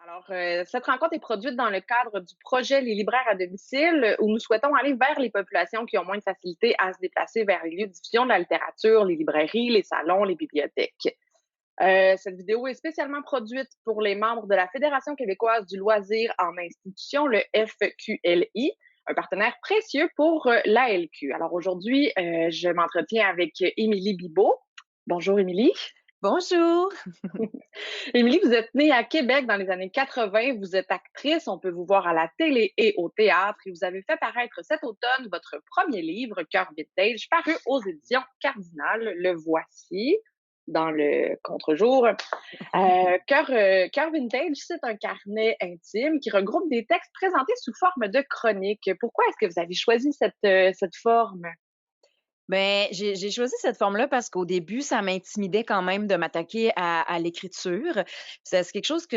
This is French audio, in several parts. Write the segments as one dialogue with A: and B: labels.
A: Alors, cette rencontre est produite dans le cadre du projet Les libraires à domicile, où nous souhaitons aller vers les populations qui ont moins de facilité à se déplacer vers les lieux de diffusion de la littérature, les librairies, les salons, les bibliothèques. Cette vidéo est spécialement produite pour les membres de la Fédération québécoise du loisir en institution, le FQLI, un partenaire précieux pour l'ALQ. Alors aujourd'hui, je m'entretiens avec Émilie Bibeau. Bonjour Émilie.
B: Bonjour.
A: Émilie, vous êtes née à Québec dans les années 80. Vous êtes actrice, on peut vous voir à la télé et au théâtre. Et vous avez fait paraître cet automne votre premier livre, Cœur Vintage, paru aux éditions Cardinal. Le voici dans le contre-jour. Cœur Vintage, c'est un carnet intime qui regroupe des textes présentés sous forme de chroniques. Pourquoi est-ce que vous avez choisi cette forme?
B: Ben, j'ai choisi cette forme-là parce qu'au début, ça m'intimidait quand même de m'attaquer à l'écriture. C'est quelque chose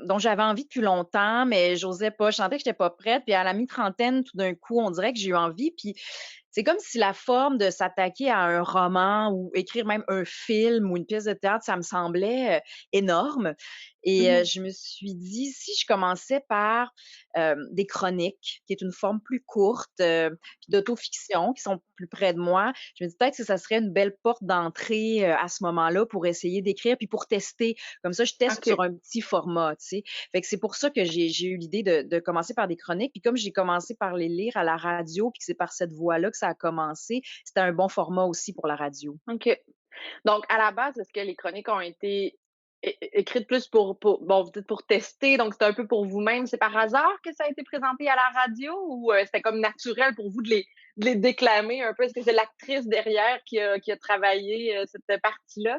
B: dont j'avais envie depuis longtemps, mais j'osais pas. Je sentais que j'étais pas prête. Puis à la mi-trentaine, tout d'un coup, on dirait que j'ai eu envie. Puis c'est comme si la forme de s'attaquer à un roman ou écrire même un film ou une pièce de théâtre, ça me semblait énorme. Et
A: Mhm.
B: je me suis dit, si je commençais par des chroniques, qui est une forme plus courte, puis d'autofiction, qui sont plus près de moi, je me dis peut-être que ça serait une belle porte d'entrée à ce moment-là pour essayer d'écrire, puis pour tester. Comme ça, je teste sur
A: OK.
B: un petit format, tu sais. Fait que c'est pour ça que j'ai eu l'idée de commencer par des chroniques. Puis comme j'ai commencé par les lire à la radio, puis que c'est par cette voie-là que ça a commencé, c'était un bon format aussi pour la radio.
A: OK. Donc, à la base, est-ce que les chroniques ont été écrites plus pour bon, vous dites pour tester, donc c'était un peu pour vous-même. C'est par hasard que ça a été présenté à la radio ou c'était comme naturel pour vous de les déclamer un peu? Est-ce que c'est l'actrice derrière qui a travaillé cette partie-là?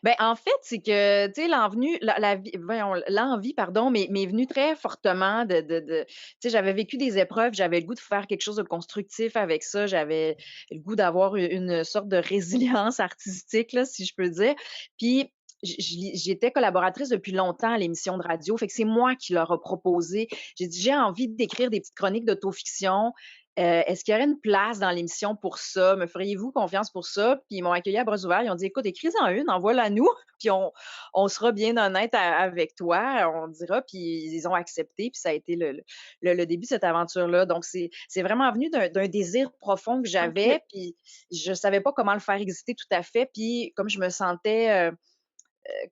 B: Ben, en fait, c'est que, tu sais, l'envenue la vie voyons, l'envie, pardon, m'est venue très fortement de tu sais, j'avais vécu des épreuves, j'avais le goût de faire quelque chose de constructif avec ça, j'avais le goût d'avoir une sorte de résilience artistique, là, si je peux dire. Puis, j'étais collaboratrice depuis longtemps à l'émission de radio, fait que c'est moi qui leur a proposé. J'ai dit: «J'ai envie d'écrire des petites chroniques d'autofiction. Est-ce qu'il y aurait une place dans l'émission pour ça? Me feriez-vous confiance pour ça?» Puis ils m'ont accueilli à bras ouverts. Ils ont dit: «Écoute, écris-en une, envoie-la nous, puis on sera bien honnête avec toi, on dira». Puis ils ont accepté, puis ça a été le début de cette aventure-là. Donc c'est vraiment venu d'un désir profond que j'avais,
A: OK.
B: puis je savais pas comment le faire exister tout à fait. Puis comme je me sentais,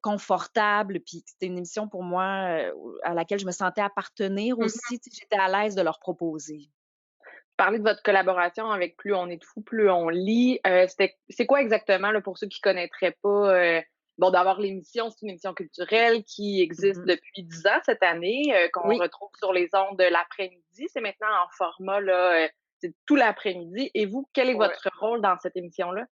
B: confortable, puis c'était une émission pour moi, à laquelle je me sentais appartenir
A: Mmh.
B: aussi, tu sais, j'étais à l'aise de leur proposer.
A: Parler de votre collaboration avec Plus on est de fou, plus on lit. C'est quoi exactement, là, pour ceux qui connaîtraient pas, bon, d'abord l'émission, c'est une émission culturelle qui existe
B: Mmh.
A: depuis 10 ans cette année, qu'on
B: Oui.
A: retrouve sur les ondes de l'après-midi. C'est maintenant en format, là, c'est tout l'après-midi. Et vous, quel est
B: Ouais.
A: votre rôle dans cette émission-là?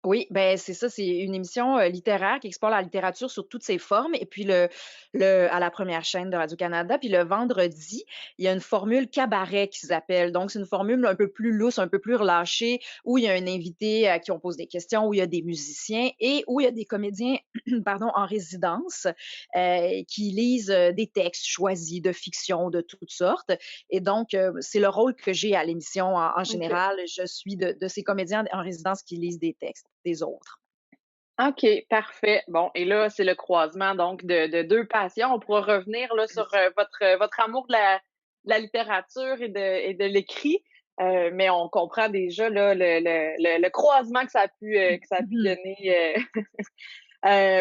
B: Oui, ben, c'est ça, c'est une émission, littéraire qui explore la littérature sous toutes ses formes et puis à la première chaîne de Radio-Canada. Puis le vendredi, il y a une formule cabaret qui s'appelle. Donc c'est une formule un peu plus lousse, un peu plus relâchée, où il y a un invité à qui on pose des questions, où il y a des musiciens et où il y a des comédiens, pardon, en résidence, qui lisent, des textes choisis de fiction de toutes sortes. Et donc c'est le rôle que j'ai à l'émission en
A: OK.
B: général. Je suis de ces comédiens en résidence qui lisent des textes des autres.
A: OK, parfait. Bon, et là, c'est le croisement donc de 2 passions. On pourra revenir là sur, votre amour de la littérature et de l'écrit, mais on comprend déjà là le croisement que ça a pu
B: Mmh.
A: donner,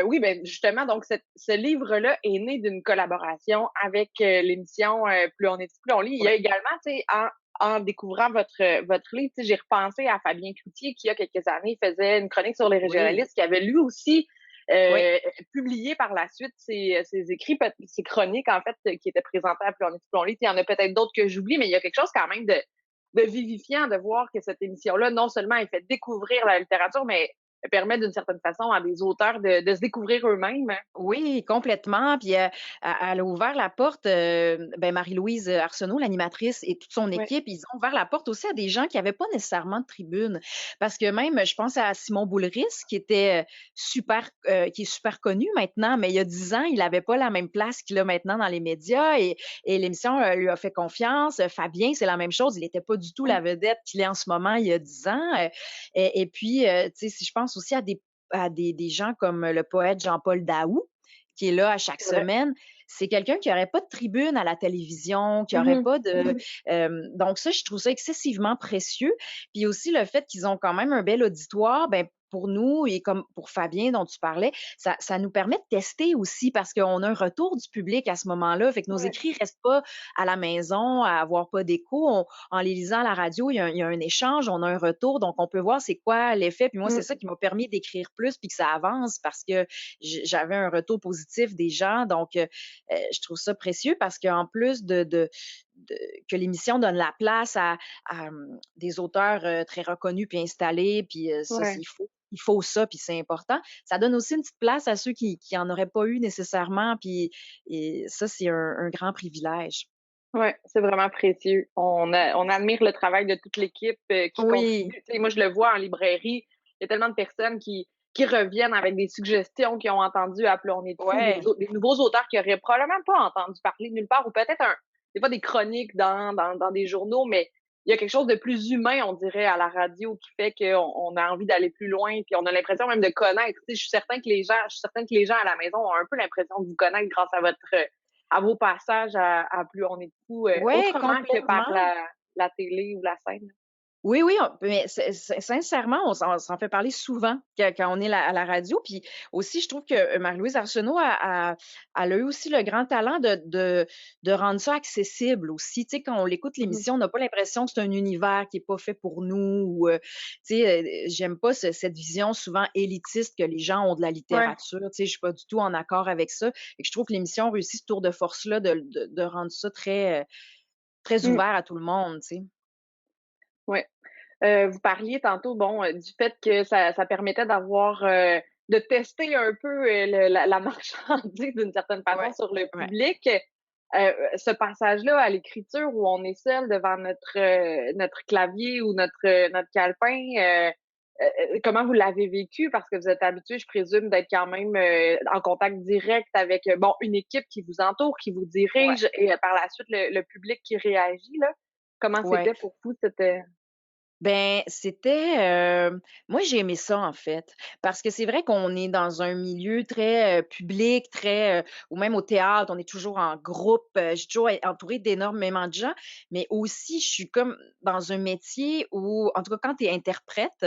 A: oui, ben, justement, donc ce livre-là est né d'une collaboration avec, l'émission, Plus on est plus on lit. Il y a
B: Ouais.
A: également, tu sais, en découvrant votre livre, tu sais, j'ai repensé à Fabien Cloutier qui, il y a quelques années, faisait une chronique sur les
B: Oui,
A: régionalistes, qui avait lui aussi,
B: oui.
A: publié par la suite ses écrits, ses chroniques, en fait, qui étaient présentées à Plus on est plus on lit. Il y en a peut-être d'autres que j'oublie, mais il y a quelque chose quand même de vivifiant de voir que cette émission-là, non seulement elle fait découvrir la littérature, mais permet d'une certaine façon à des auteurs de se découvrir eux-mêmes.
B: Oui, complètement. Puis, elle a ouvert la porte, ben, Marie-Louise Arsenault, l'animatrice et toute son
A: Ouais.
B: équipe, ils ont ouvert la porte aussi à des gens qui avaient pas nécessairement de tribune. Parce que même, je pense à Simon Boulris qui était, qui est super connu maintenant, mais il y a 10 ans, il avait pas la même place qu'il a maintenant dans les médias et l'émission, lui a fait confiance. Fabien, c'est la même chose, il était pas du tout
A: Mmh.
B: la vedette qu'il est en ce moment il y a 10 ans, et puis, tu sais, si je pense aussi à des gens comme le poète Jean-Paul Daoust, qui est là à chaque
A: C'est vrai.
B: semaine. c'est quelqu'un qui aurait pas de tribune à la télévision, qui aurait
A: Mhm.
B: pas de donc ça, je trouve ça excessivement précieux. Puis aussi le fait qu'ils ont quand même un bel auditoire, ben pour nous et comme pour Fabien dont tu parlais, ça nous permet de tester aussi parce qu'on a un retour du public à ce moment-là. Fait que nos
A: Ouais.
B: écrits restent pas à la maison, à avoir pas d'écho. En les lisant à la radio, il y a un échange, on a un retour, donc on peut voir c'est quoi l'effet. Puis moi, c'est ça
A: Mm.
B: qui m'a permis d'écrire plus puis que ça avance parce que j'avais un retour positif des gens. Donc, je trouve ça précieux parce qu'en plus que l'émission donne la place à des auteurs très reconnus puis installés, puis ça,
A: Ouais.
B: il faut ça, puis c'est important. Ça donne aussi une petite place à ceux qui en auraient pas eu nécessairement, puis et ça, c'est un grand privilège.
A: Ouais, c'est vraiment précieux. On admire le travail de toute l'équipe, qui
B: Oui,
A: contribue. Tu sais, moi, je le vois en librairie, il y a tellement de personnes qui reviennent avec des suggestions qu'ils ont entendues à Puis là, on est de fou,
B: ouais,
A: des nouveaux auteurs qui auraient probablement pas entendu parler nulle part ou peut-être des fois des chroniques dans des journaux, mais il y a quelque chose de plus humain, on dirait, à la radio qui fait qu'on a envie d'aller plus loin, puis on a l'impression même de connaître. Tu sais, je suis certaine que les gens à la maison ont un peu l'impression de vous connaître grâce à vos passages à Plus on est de fou,
B: ouais,
A: autrement que par
B: complètement.
A: la télé ou la scène.
B: Oui, oui, mais sincèrement, on s'en fait parler souvent quand on est à la radio. Puis aussi, je trouve que Marie-Louise Arsenault elle a eu aussi le grand talent de rendre ça accessible aussi. Tu sais, quand on l'écoute
A: Mmh.
B: l'émission, on n'a pas l'impression que c'est un univers qui est pas fait pour nous. Ou, tu sais, j'aime pas cette vision souvent élitiste que les gens ont de la
A: Ouais.
B: littérature. Tu sais, je suis pas du tout en accord avec ça. Et que je trouve que l'émission réussit ce tour de force-là de rendre ça très, très
A: Mmh.
B: ouvert à tout le monde. Tu sais.
A: Ouais. Vous parliez tantôt, bon, du fait que ça permettait de tester un peu, la marchandise d'une certaine façon
B: Ouais,
A: sur le
B: ouais.
A: public. Ce passage-là à l'écriture où on est seul devant notre clavier ou notre calepin, comment vous l'avez vécu? Parce que vous êtes habitué, je présume, d'être quand même, en contact direct avec, bon, une équipe qui vous entoure, qui vous
B: Ouais,
A: dirige et par la suite le public qui réagit, là. Comment
B: ouais.
A: c'était pour vous
B: Ben, c'était, moi, j'ai aimé ça, en fait, parce que c'est vrai qu'on est dans un milieu très, public, très, ou même au théâtre, on est toujours en groupe, je suis toujours entourée d'énormément de gens, mais aussi, je suis comme dans un métier où, en tout cas, quand tu es interprète,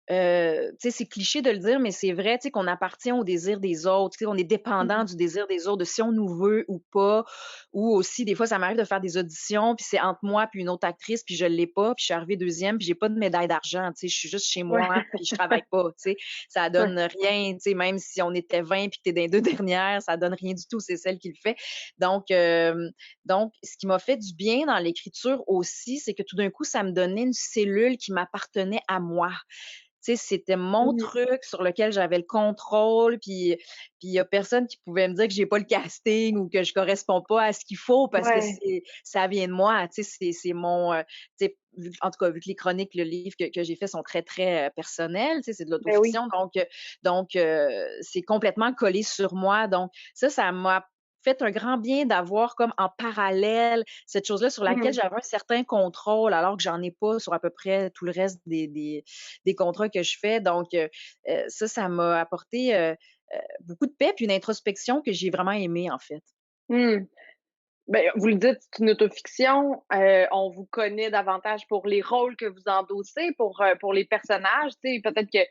B: tu sais, c'est cliché de le dire, mais c'est vrai, tu sais, qu'on appartient au désir des autres, tu sais, on est dépendant
A: Mmh.
B: du désir des autres, de si on nous veut ou pas. Ou aussi, des fois, ça m'arrive de faire des auditions, puis c'est entre moi puis une autre actrice, puis je l'ai pas, puis je suis arrivée 2e, puis j'ai pas de médaille d'argent, tu sais, je suis juste chez
A: Ouais.
B: moi, puis je travaille pas, tu sais. Ça
A: Ouais.
B: donne rien, tu sais, même si on était 20 puis que tu es dans les 2 dernières, ça donne rien du tout, c'est celle qui le fait. Donc ce qui m'a fait du bien dans l'écriture aussi, c'est que tout d'un coup, ça me donnait une cellule qui m'appartenait à moi. Tu sais, c'était mon
A: Mmh.
B: truc sur lequel j'avais le contrôle, puis il y a personne qui pouvait me dire que j'ai pas le casting ou que je corresponds pas à ce qu'il faut parce que
A: Ouais.
B: ça vient de moi, tu sais, c'est mon, tu sais, en tout cas, vu que les chroniques, le livre que j'ai fait sont très, très, personnels, tu sais, c'est de
A: Ben oui.
B: l'autofiction, c'est complètement collé sur moi, donc ça m'a fait un grand bien d'avoir comme en parallèle cette chose-là sur laquelle
A: Mmh.
B: j'avais un certain contrôle alors que j'en ai pas sur à peu près tout le reste des contrats que je fais. Donc, ça m'a apporté beaucoup de paix puis une introspection que j'ai vraiment aimée, en fait.
A: Mmh. Ben, vous le dites, c'est une autofiction. On vous connaît davantage pour les rôles que vous endossez, pour les personnages. Tu sais, peut-être que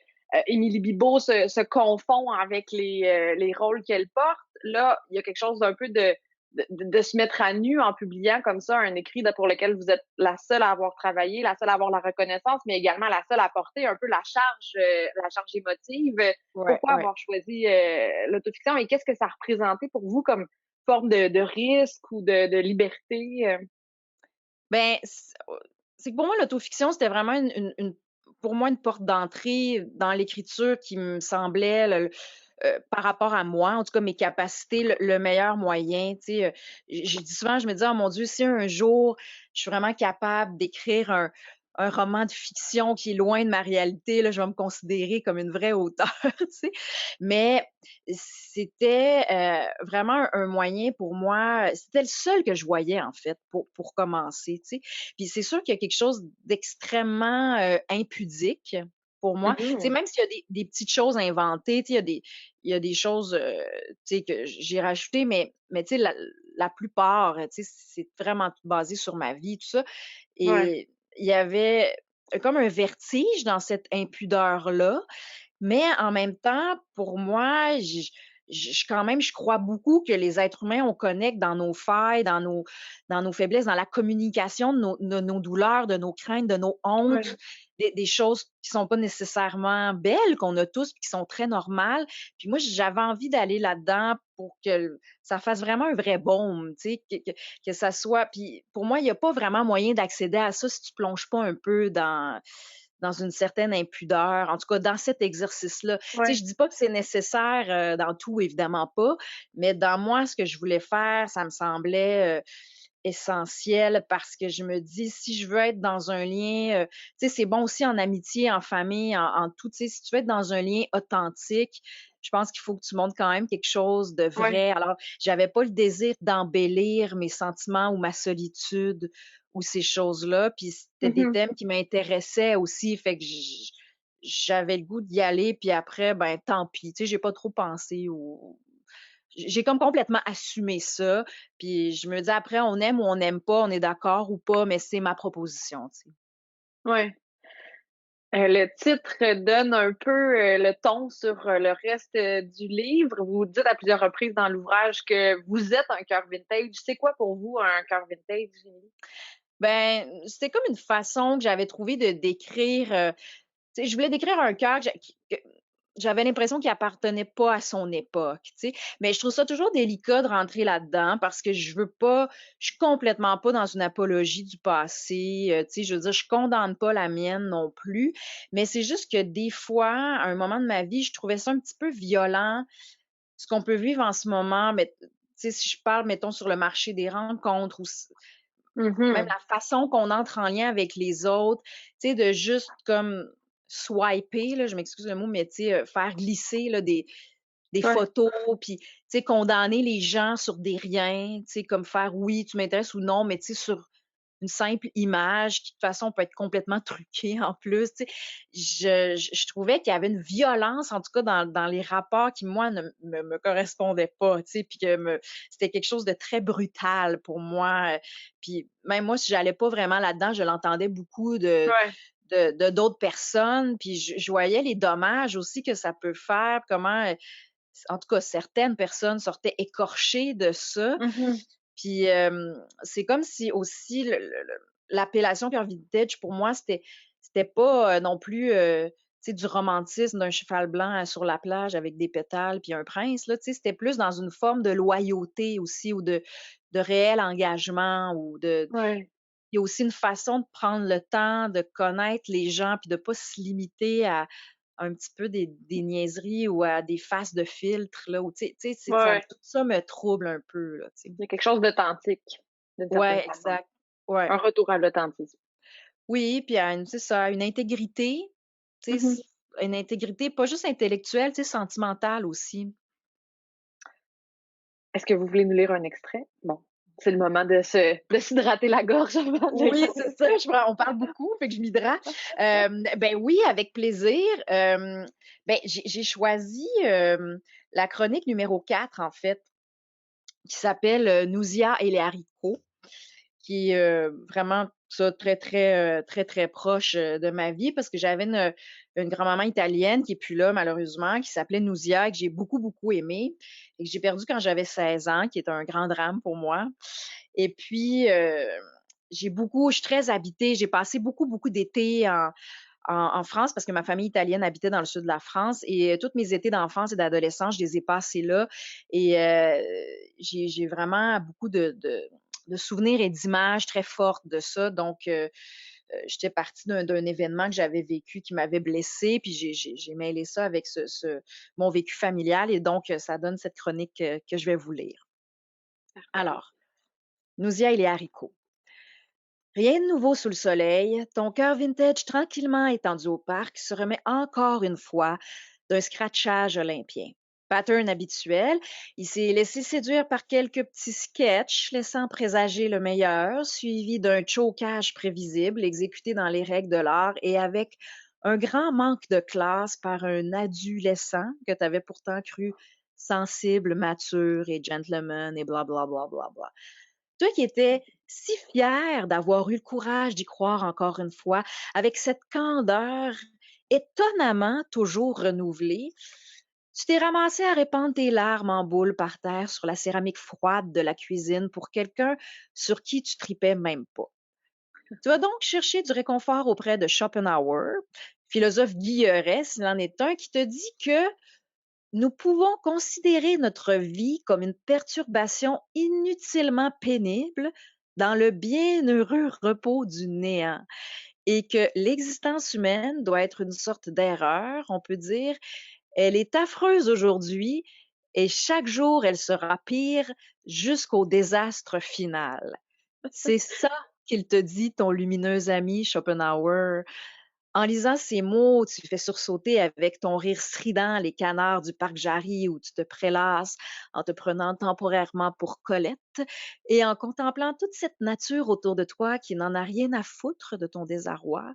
A: Émilie Bibeau se confond avec les rôles qu'elle porte. Là, il y a quelque chose d'un peu de se mettre à nu en publiant comme ça un écrit pour lequel vous êtes la seule à avoir travaillé, la seule à avoir la reconnaissance, mais également la seule à porter un peu la charge émotive.
B: Ouais,
A: Pourquoi
B: ouais.
A: avoir choisi l'autofiction et qu'est-ce que ça représentait pour vous comme forme de risque ou de liberté?
B: Ben, c'est que pour moi, l'autofiction, c'était vraiment pour moi, une porte d'entrée dans l'écriture qui me semblait par rapport à moi, en tout cas mes capacités, le meilleur moyen, tu sais, je dis souvent, je me dis: «Oh mon Dieu, si un jour je suis vraiment capable d'écrire un roman de fiction qui est loin de ma réalité, là, je vais me considérer comme une vraie auteure», tu sais? Mais c'était, vraiment un moyen pour moi, c'était le seul que je voyais en fait pour commencer, tu sais? Puis c'est sûr qu'il y a quelque chose d'extrêmement, impudique pour moi. Tu sais,
A: Mhm.
B: même s'il y a des petites choses inventées, tu sais, il y a des choses, tu sais, que j'ai rajoutées, mais tu sais, la plupart, tu sais, c'est vraiment tout basé sur ma vie, tout ça.
A: Ouais,
B: Et il y avait comme un vertige dans cette impudeur-là, mais en même temps, pour moi, quand même, je crois beaucoup que les êtres humains, on connecte dans nos failles, dans nos faiblesses, dans la communication de nos douleurs, de nos craintes, de nos hontes,
A: ouais,
B: des choses qui sont pas nécessairement belles, qu'on a tous, puis qui sont très normales. Puis moi, j'avais envie d'aller là-dedans pour que ça fasse vraiment un vrai baume, tu sais, que ça soit. Puis pour moi, il n'y a pas vraiment moyen d'accéder à ça si tu plonges pas un peu dans une certaine impudeur, en tout cas dans cet exercice-là. Tu sais,
A: ouais.
B: je dis pas que c'est nécessaire dans tout, évidemment pas, mais dans moi, ce que je voulais faire, ça me semblait essentiel parce que je me dis, si je veux être dans un lien, tu sais, c'est bon aussi en amitié, en famille, en tout, tu sais, si tu veux être dans un lien authentique, je pense qu'il faut que tu montres quand même quelque chose de
A: Ouais.
B: vrai. Alors, j'avais pas le désir d'embellir mes sentiments ou ma solitude ou ces choses-là. Puis c'était des
A: Mhm.
B: thèmes qui m'intéressaient aussi, fait que j'avais le goût d'y aller. Puis après, ben tant pis. Tu sais, j'ai pas trop pensé ou j'ai comme complètement assumé ça. Puis je me dis après, on aime ou on n'aime pas, on est d'accord ou pas, mais c'est ma proposition, tu sais.
A: Ouais. Le titre donne un peu le ton sur le reste du livre. Vous dites à plusieurs reprises dans l'ouvrage que vous êtes un cœur vintage. C'est quoi pour vous un cœur vintage, Émilie?
B: Ben, c'était comme une façon que j'avais trouvé de décrire, tu sais, je voulais décrire un cœur que j'avais l'impression qu'il appartenait pas à son époque, tu sais. Mais je trouve ça toujours délicat de rentrer là-dedans parce que je suis complètement pas dans une apologie du passé, tu sais, je veux dire, je condamne pas la mienne non plus, mais c'est juste que des fois, à un moment de ma vie, je trouvais ça un petit peu violent, ce qu'on peut vivre en ce moment, mais tu sais, si je parle, mettons, sur le marché des rencontres ou même
A: Mhm.
B: la façon qu'on entre en lien avec les autres, tu sais, de juste comme swiper, là, je m'excuse le mot, mais tu sais, faire glisser là, des
A: Ouais.
B: photos, puis tu sais, condamner les gens sur des riens, tu sais, comme faire oui, tu m'intéresses ou non, mais tu sais, sur une simple image qui, de toute façon, peut être complètement truquée en plus, tu sais. Je trouvais qu'il y avait une violence, en tout cas, dans les rapports qui, moi, ne me correspondaient pas, tu sais, puis c'était quelque chose de très brutal pour moi. Puis même moi, si j'allais pas vraiment là-dedans, je l'entendais beaucoup
A: Ouais.
B: de d'autres personnes, puis je voyais les dommages aussi que ça peut faire, comment, en tout cas, certaines personnes sortaient écorchées de ça.
A: Mhm.
B: Puis, c'est comme si aussi l'appellation Cœur Vintage pour moi, c'était pas, non plus, tu sais, du romantisme d'un cheval blanc, sur la plage avec des pétales puis un prince, là, tu sais, c'était plus dans une forme de loyauté aussi ou de réel engagement ou de
A: Ouais.
B: il y a aussi une façon de prendre le temps de connaître les gens puis de pas se limiter à un petit peu des niaiseries ou à des faces de filtre là, ou tu sais,
A: Ouais.
B: c'est ça
A: Ouais.
B: tout ça me trouble un peu là, tu sais.
A: Il y a quelque chose d'authentique, d'une certaine
B: Ouais,
A: façon.
B: exact. Ouais.
A: Un retour à l'authentisme.
B: Oui, puis à une c'est ça, une intégrité, tu sais,
A: Mhm.
B: une intégrité pas juste intellectuelle, tu sais, sentimentale aussi.
A: Est-ce que vous voulez nous lire un extrait? Bon, c'est le moment de s'hydrater la gorge avant de lire
B: Oui,
A: un
B: c'est ça,
A: extrait.
B: on parle beaucoup, fait que je m'hydrate. Ben oui, avec plaisir. Ben j'ai choisi, la chronique numéro 4 en fait, qui s'appelle, «Nousia et les haricots», qui est, vraiment ça très, très, très, très proche, de ma vie parce que j'avais une grand-maman italienne qui est plus là malheureusement, qui s'appelait Nousia et que j'ai beaucoup, beaucoup aimée et que j'ai perdue quand j'avais 16 ans, qui est un grand drame pour moi. Et puis, je suis très habitée, j'ai passé beaucoup, beaucoup d'étés en France parce que ma famille italienne habitait dans le sud de la France et tous mes étés d'enfance et d'adolescence, je les ai passés là et j'ai vraiment beaucoup de souvenirs et d'images très fortes de ça. Donc, j'étais partie d'un événement que j'avais vécu qui m'avait blessée, puis j'ai mêlé ça avec mon vécu familial et donc, ça donne cette chronique, que je vais vous lire.
A: Parfait.
B: Alors, Nausea et les haricots. Rien de nouveau sous le soleil, ton cœur vintage tranquillement étendu au parc se remet encore une fois d'un scratchage olympien. Pattern habituel, il s'est laissé séduire par quelques petits sketchs laissant présager le meilleur, suivi d'un chokage prévisible exécuté dans les règles de l'art et avec un grand manque de classe par un adolescent que tu avais pourtant cru sensible, mature et gentleman et bla bla bla bla bla. Toi qui étais si fier d'avoir eu le courage d'y croire encore une fois, avec cette candeur étonnamment toujours renouvelée, tu t'es ramassé à répandre tes larmes en boule par terre sur la céramique froide de la cuisine pour quelqu'un sur qui tu tripais même pas. Tu vas donc chercher du réconfort auprès de Schopenhauer, philosophe guilleret s'il en est un, qui te dit que nous pouvons considérer notre vie comme une perturbation inutilement pénible dans le bienheureux repos du néant et que l'existence humaine doit être une sorte d'erreur, on peut dire. Elle est affreuse aujourd'hui et chaque jour elle sera pire jusqu'au désastre final. C'est ça qu'il te dit, ton lumineux ami Schopenhauer. En lisant ces mots, tu fais sursauter avec ton rire strident les canards du parc Jarry où tu te prélasses en te prenant temporairement pour Colette et en contemplant toute cette nature autour de toi qui n'en a rien à foutre de ton désarroi.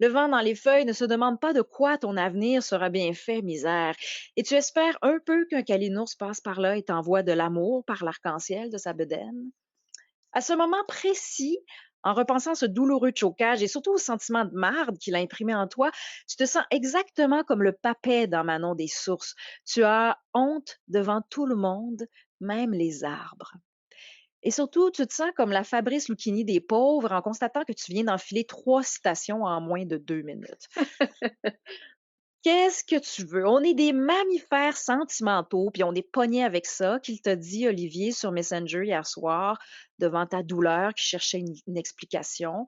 B: Le vent dans les feuilles ne se demande pas de quoi ton avenir sera bien fait, misère. Et tu espères un peu qu'un calinours passe par là et t'envoie de l'amour par l'arc-en-ciel de sa bedaine. À ce moment précis, en repensant à ce douloureux chocage et surtout au sentiment de marde qu'il a imprimé en toi, tu te sens exactement comme le papet dans Manon des Sources. Tu as honte devant tout le monde, même les arbres. Et surtout, tu te sens comme la Fabrice Lucchini des pauvres en constatant que tu viens d'enfiler 3 citations en moins de 2 minutes. Qu'est-ce que tu veux? On est des mammifères sentimentaux, puis on est pognés avec ça, qu'il t'a dit, Olivier, sur Messenger hier soir, devant ta douleur qui cherchait une explication.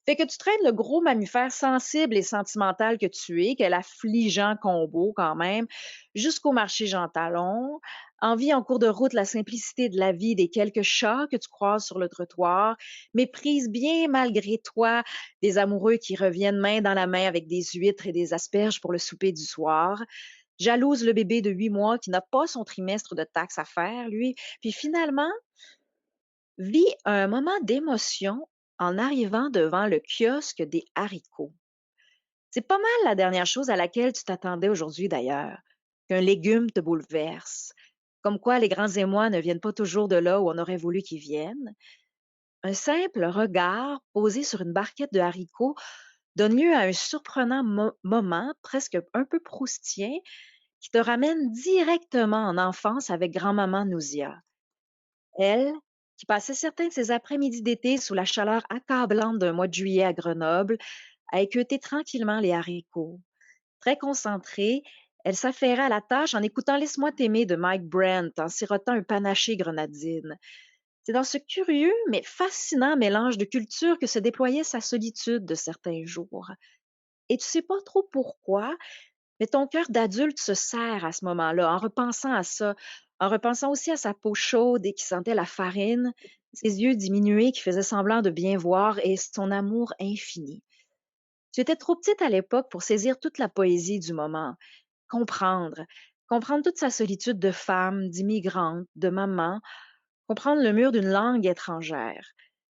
B: Fait que tu traînes le gros mammifère sensible et sentimental que tu es, quel affligeant combo quand même, jusqu'au marché Jean Talon, envie en cours de route la simplicité de la vie des quelques chats que tu croises sur le trottoir, méprise bien malgré toi des amoureux qui reviennent main dans la main avec des huîtres et des asperges pour le souper du soir, jalouse le bébé de 8 mois qui n'a pas son trimestre de taxes à faire, lui, puis finalement, vit un moment d'émotion en arrivant devant le kiosque des haricots. C'est pas mal la dernière chose à laquelle tu t'attendais aujourd'hui d'ailleurs, qu'un légume te bouleverse. Comme quoi les grands émois ne viennent pas toujours de là où on aurait voulu qu'ils viennent. Un simple regard posé sur une barquette de haricots donne lieu à un surprenant moment, presque un peu proustien, qui te ramène directement en enfance avec grand-maman Nousia. Elle, qui passait certains de ses après-midi d'été sous la chaleur accablante d'un mois de juillet à Grenoble, a équeuté tranquillement les haricots. Très concentrée, elle s'affairait à la tâche en écoutant Laisse-moi t'aimer de Mike Brent, en sirotant un panaché grenadine. C'est dans ce curieux mais fascinant mélange de cultures que se déployait sa solitude de certains jours. Et tu sais pas trop pourquoi, mais ton cœur d'adulte se serre à ce moment-là, en repensant à ça, en repensant aussi à sa peau chaude et qui sentait la farine, ses yeux diminués qui faisaient semblant de bien voir et son amour infini. Tu étais trop petite à l'époque pour saisir toute la poésie du moment, comprendre, comprendre toute sa solitude de femme, d'immigrante, de maman, comprendre le mur d'une langue étrangère.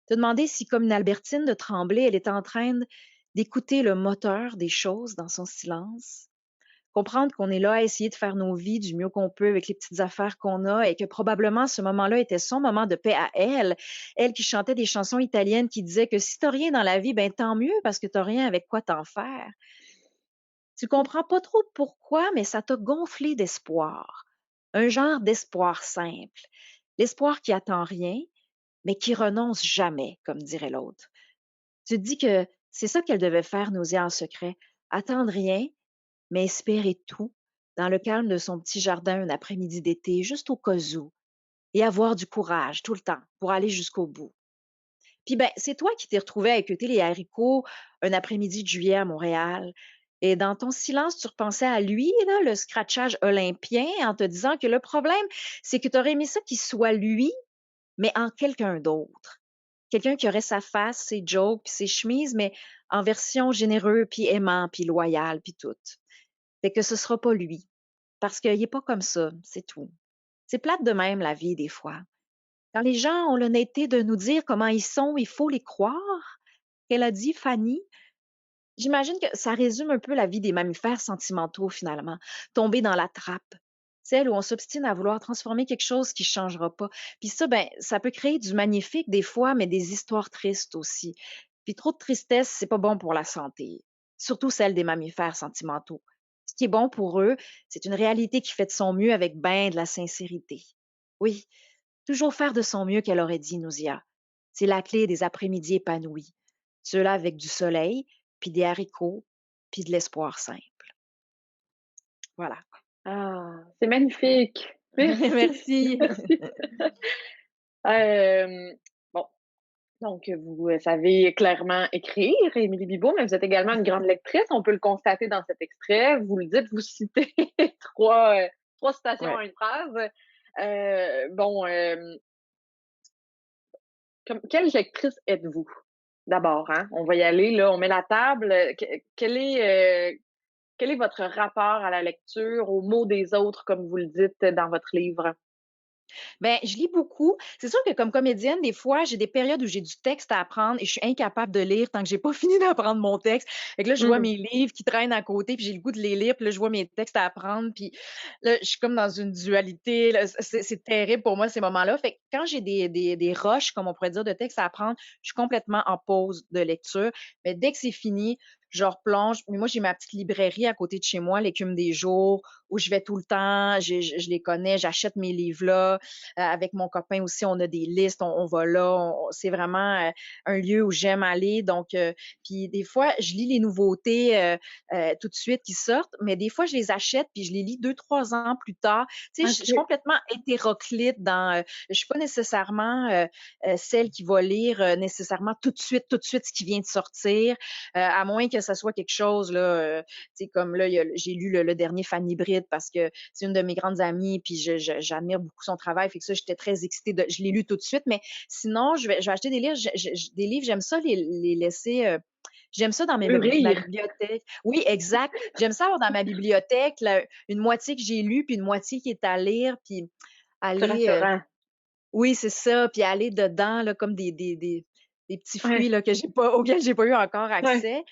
B: Te demander si, comme une Albertine de Tremblay, elle était en train d'écouter le moteur des choses dans son silence. Comprendre qu'on est là à essayer de faire nos vies du mieux qu'on peut avec les petites affaires qu'on a et que probablement ce moment-là était son moment de paix à elle. Elle qui chantait des chansons italiennes qui disaient que si t'as rien dans la vie, ben tant mieux parce que t'as rien avec quoi t'en faire. Tu comprends pas trop pourquoi, mais ça t'a gonflé d'espoir. Un genre d'espoir simple. L'espoir qui attend rien, mais qui renonce jamais, comme dirait l'autre. Tu te dis que c'est ça qu'elle devait faire, Nausée en secret. Attendre rien, mais espérer tout, dans le calme de son petit jardin un après-midi d'été, juste au cas où, et avoir du courage tout le temps pour aller jusqu'au bout. Puis ben, c'est toi qui t'es retrouvé à écouter les haricots un après-midi de juillet à Montréal. Et dans ton silence, tu repensais à lui, là, le scratchage olympien, en te disant que le problème, c'est que tu aurais aimé ça qu'il soit lui, mais en quelqu'un d'autre. Quelqu'un qui aurait sa face, ses jokes, puis ses chemises, mais en version généreux, puis aimant, puis loyal, puis tout. Fait que ce sera pas lui. Parce qu'il est pas comme ça, c'est tout. C'est plate de même, la vie, des fois. Quand les gens ont l'honnêteté de nous dire comment ils sont, il faut les croire. Qu'elle a dit, Fanny, j'imagine que ça résume un peu la vie des mammifères sentimentaux finalement, tomber dans la trappe, celle où on s'obstine à vouloir transformer quelque chose qui changera pas. Puis ça, ben, ça peut créer du magnifique des fois, mais des histoires tristes aussi. Puis trop de tristesse, c'est pas bon pour la santé, surtout celle des mammifères sentimentaux. Ce qui est bon pour eux, c'est une réalité qui fait de son mieux avec ben de la sincérité. Oui, toujours faire de son mieux qu'elle aurait dit, Nousia. C'est la clé des après-midi épanouis. Ceux-là avec du soleil, puis des haricots, puis de l'espoir simple. Voilà.
A: Ah, c'est magnifique. Merci,
B: Merci.
A: merci. Bon, donc vous savez clairement écrire, Émilie Bibeau, mais vous êtes également une grande lectrice. On peut le constater dans cet extrait. Vous le dites, vous citez trois, trois citations
B: Ouais.
A: à une phrase. Bon, quelle lectrice êtes-vous? D'abord, hein? On va y aller, là, on met la table. Quel est votre rapport à la lecture, aux mots des autres, comme vous le dites dans votre livre?
B: Ben, je lis beaucoup. C'est sûr que comme comédienne, des fois, j'ai des périodes où j'ai du texte à apprendre et je suis incapable de lire tant que j'ai pas fini d'apprendre mon texte. Fait que là, je vois
A: Mmh.
B: mes livres qui traînent à côté, puis j'ai le goût de les lire, puis là, je vois mes textes à apprendre, puis là, je suis comme dans une dualité, là. C'est terrible pour moi, ces moments-là. Fait que quand j'ai des rushs, comme on pourrait dire, de textes à apprendre, je suis complètement en pause de lecture. Mais dès que c'est fini, je replonge. Mais moi, j'ai ma petite librairie à côté de chez moi, l'Écume des jours, où je vais tout le temps. Je les connais, j'achète mes livres là. Avec mon copain aussi, on a des listes, on va là. C'est vraiment un lieu où j'aime aller. Donc, puis des fois, je lis les nouveautés tout de suite qui sortent, mais des fois, je les achète puis je les lis 2, 3 ans plus tard. Tu sais, je suis
A: OK.
B: complètement hétéroclite dans. Je suis pas nécessairement celle qui va lire nécessairement tout de suite ce qui vient de sortir, à moins que ça soit quelque chose là, tu sais, comme là, j'ai lu le dernier Fanny Britt parce que c'est une de mes grandes amies, puis j'admire beaucoup son travail. Fait que ça, j'étais très excitée. Je l'ai lu tout de suite. Mais sinon, je vais acheter des livres. Des livres, j'aime ça les laisser. J'aime ça dans ma
A: Mûrir.
B: bibliothèque. Oui, exact. J'aime ça avoir dans ma bibliothèque une moitié que j'ai lue, puis une moitié qui est à lire, puis
A: C'est
B: aller.
A: rassurant.
B: Oui, c'est ça. Puis aller dedans, là, comme des petits fruits
A: Ouais,
B: là, auxquels j'ai pas eu encore
A: ouais.
B: accès.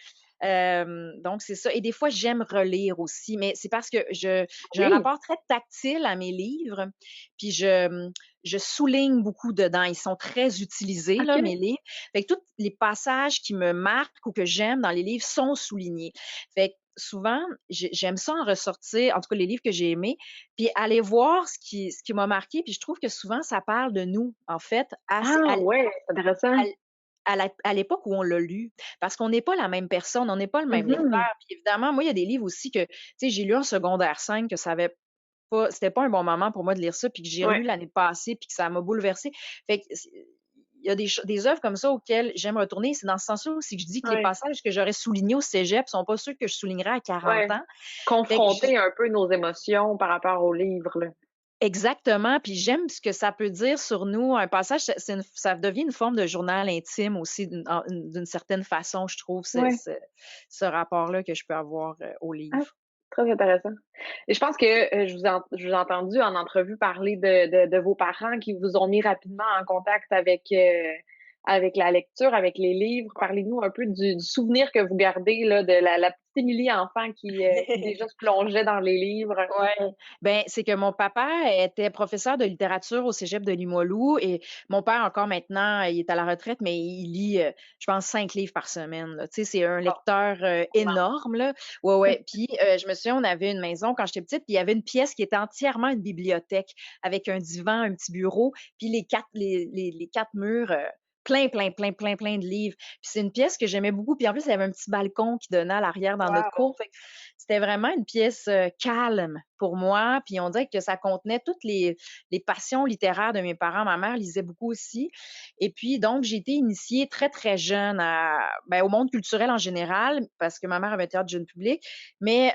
B: Donc, c'est ça. Et des fois, j'aime relire aussi, mais c'est parce que j'ai un
A: Oui.
B: rapport très tactile à mes livres, puis je souligne beaucoup dedans. Ils sont très utilisés, là,
A: OK.
B: mes livres. Fait que tous les passages qui me marquent ou que j'aime dans les livres sont soulignés. Fait que souvent, j'aime ça en ressortir, en tout cas les livres que j'ai aimés, puis aller voir ce qui m'a marqué. Puis je trouve que souvent, ça parle de nous, en fait,
A: Ah ouais, c'est
B: à
A: intéressant.
B: à l'époque où on l'a lu, parce qu'on n'est pas la même personne, on n'est pas le même
A: Mmh.
B: lecteur. Puis évidemment, moi, il y a des livres aussi que, tu sais, j'ai lu en secondaire 5 que ça avait pas c'était pas un bon moment pour moi de lire ça, puis que j'ai
A: Ouais,
B: relu l'année passée, puis que ça m'a bouleversée. Fait que il y a des œuvres comme ça auxquelles j'aime retourner. C'est dans ce sens-là aussi que je dis que les
A: ouais,
B: passages que j'aurais soulignés au cégep sont pas ceux que je soulignerais à 40
A: ouais.
B: ans. Fait que
A: Confronter un peu nos émotions par rapport au livre, là.
B: exactement, puis j'aime ce que ça peut dire sur nous. Un passage, ça devient une forme de journal intime aussi d'une certaine façon, je trouve,
A: Ouais.
B: ce rapport-là que je peux avoir, au
A: Ah,
B: livre.
A: très intéressant. Et je pense que, je vous ai entendu en entrevue parler de vos parents qui vous ont mis rapidement en contact avec la lecture, avec les livres. Parlez-nous un peu du souvenir que vous gardez, là, de la petite Émilie enfant qui déjà se plongeait dans les livres.
B: Ouais, ben, c'est que mon papa était professeur de littérature au cégep de Limoilou et mon père encore maintenant, il est à la retraite, mais il lit, je pense 5 livres par semaine, là. Tu sais, c'est un
A: Bon,
B: lecteur,
A: immense.
B: énorme, là. Ouais, ouais. Puis, je me souviens, on avait une maison quand j'étais petite, puis il y avait une pièce qui était entièrement une bibliothèque avec un divan, un petit bureau, puis les 4 murs, plein, plein, plein, plein, plein de livres. Puis c'est une pièce que j'aimais beaucoup, puis en plus, il y avait un petit balcon qui donnait à l'arrière dans notre
A: Wow!
B: cour. Fait que c'était vraiment une pièce, calme pour moi, puis on dirait que ça contenait toutes les passions littéraires de mes parents. Ma mère lisait beaucoup aussi et puis donc j'ai été initiée très, très jeune au monde culturel en général parce que ma mère avait un théâtre jeune public, mais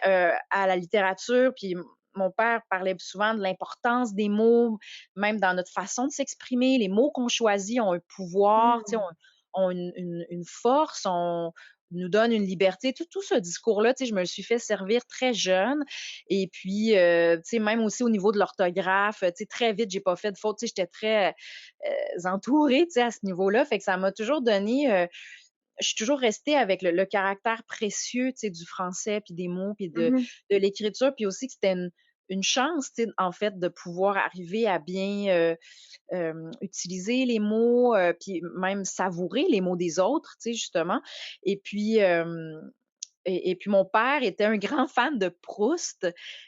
B: à la littérature, puis mon père parlait souvent de l'importance des mots, même dans notre façon de s'exprimer. Les mots qu'on choisit ont un pouvoir, tu sais,
A: Mmh.
B: ont une force, nous donne une liberté. Tout ce discours-là, tu sais, je me le suis fait servir très jeune. Et puis, tu sais, même aussi au niveau de l'orthographe, tu sais, très vite, j'ai pas fait de faute. Tu sais, j'étais très entourée, tu sais, à ce niveau-là. Fait que ça m'a toujours donné je suis toujours restée avec le caractère précieux, tu sais, du français, puis des mots, puis
A: Mhm.
B: de l'écriture, puis aussi que c'était une chance, tu sais, en fait, de pouvoir arriver à bien, utiliser les mots, puis même savourer les mots des autres, tu sais, justement. Et puis, et puis mon père était un grand fan de Proust.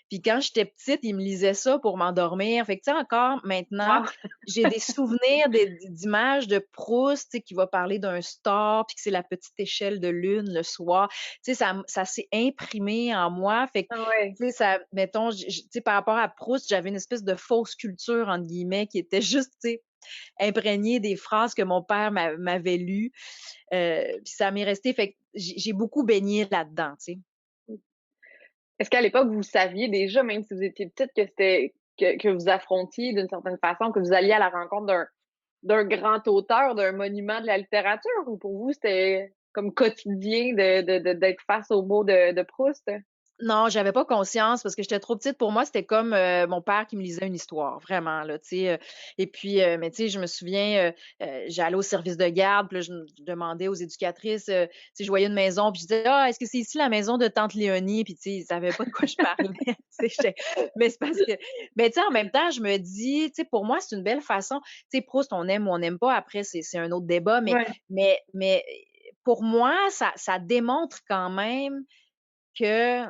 B: Puis quand j'étais petite, il me lisait ça pour m'endormir. Fait que, tu sais, encore maintenant,
A: Wow.
B: j'ai des souvenirs d'images de Proust, tu sais, qui va parler d'un star, puis que c'est la petite échelle de lune le soir. Tu sais, ça s'est imprimé en moi. Fait que,
A: Ouais.
B: tu sais, ça, mettons, tu sais, par rapport à Proust, j'avais une espèce de fausse culture, entre guillemets, qui était juste, tu sais, imprégnée des phrases que mon père m'avait lues. Puis ça m'est resté. Fait que j'ai beaucoup baigné là-dedans, tu sais.
A: Est-ce qu'à l'époque, vous saviez déjà, même si vous étiez petite, que c'était que vous affrontiez d'une certaine façon, que vous alliez à la rencontre d'un grand auteur, d'un monument de la littérature, ou pour vous, c'était comme quotidien d'être face aux mots de Proust?
B: Non, j'avais pas conscience parce que j'étais trop petite. Pour moi, c'était comme, mon père qui me lisait une histoire, vraiment là, tu sais, et puis, mais tu sais, je me souviens, j'allais au service de garde, puis là, je demandais aux éducatrices, tu sais, je voyais une maison, puis je disais: «Ah, est-ce que c'est ici la maison de tante Léonie?» Puis tu sais, ils savaient pas de quoi je parlais, tu sais, mais c'est parce que mais tu sais, en même temps, je me dis, tu sais, pour moi, c'est une belle façon, tu sais, Proust, on aime ou on n'aime pas, après, c'est un autre débat,
A: Ouais.
B: mais pour moi, ça démontre quand même que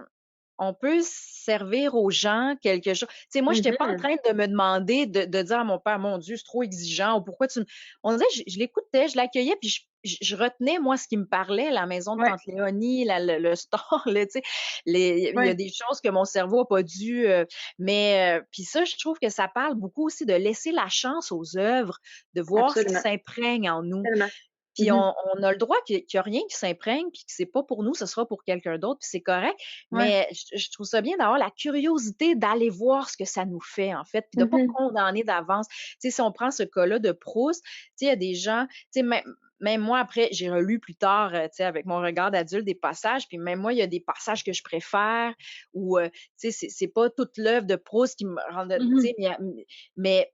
B: on peut servir aux gens quelque chose. Tu sais, moi, j'étais pas en
A: Mhm.
B: train de me demander de dire à mon père: «Mon Dieu, c'est trop exigeant» ou «Pourquoi tu me» on dirait, je l'écoutais, je l'accueillais, puis je retenais, moi, ce qui me parlait, la maison de
A: Ouais,
B: tante Léonie, le store, là, tu sais, il y a
A: ouais,
B: des choses que mon cerveau a pas dû, mais puis ça, je trouve que ça parle beaucoup aussi de laisser la chance aux œuvres, de voir ce qui
A: absolument,
B: s'imprègne en nous.
A: tellement.
B: Puis
A: Mhm.
B: on a le droit qu'il y a rien qui s'imprègne, puis que c'est pas pour nous, ce sera pour quelqu'un d'autre, puis c'est correct.
A: Ouais.
B: Mais je trouve ça bien d'avoir la curiosité d'aller voir ce que ça nous fait, en fait, puis de pas
A: Mhm.
B: condamner d'avance. Tu sais, si on prend ce cas-là de Proust, tu sais, il y a des gens, tu sais, même moi, après, j'ai relu plus tard, tu sais, avec mon regard d'adulte, des passages, puis même moi, il y a des passages que je préfère ou, tu sais, c'est pas toute l'œuvre de Proust qui me rend, tu
A: Mhm.
B: sais, mais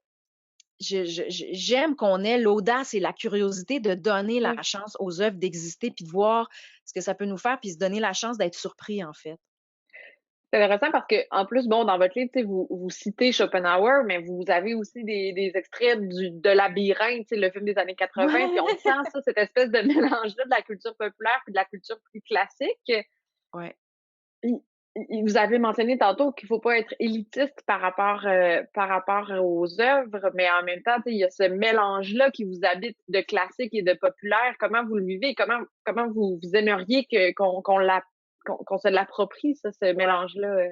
B: j'aime qu'on ait l'audace et la curiosité de donner la
A: Ouais.
B: chance aux œuvres d'exister, puis de voir ce que ça peut nous faire, puis se donner la chance d'être surpris, en fait.
A: C'est intéressant parce que, en plus, bon, dans votre livre, tu sais, vous citez Schopenhauer, mais vous avez aussi des extraits de Labyrinthe, tu sais, le film des années 80, puis on
B: Ouais.
A: sent ça, cette espèce de mélange-là de la culture populaire puis de la culture plus classique.
B: Ouais.
A: Puis, vous avez mentionné tantôt qu'il faut pas être élitiste par rapport aux œuvres, mais en même temps, tu sais, il y a ce mélange-là qui vous habite de classique et de populaire. Comment vous le vivez? Comment vous aimeriez qu'on se l'approprie, ça, ce
B: Ouais.
A: mélange-là?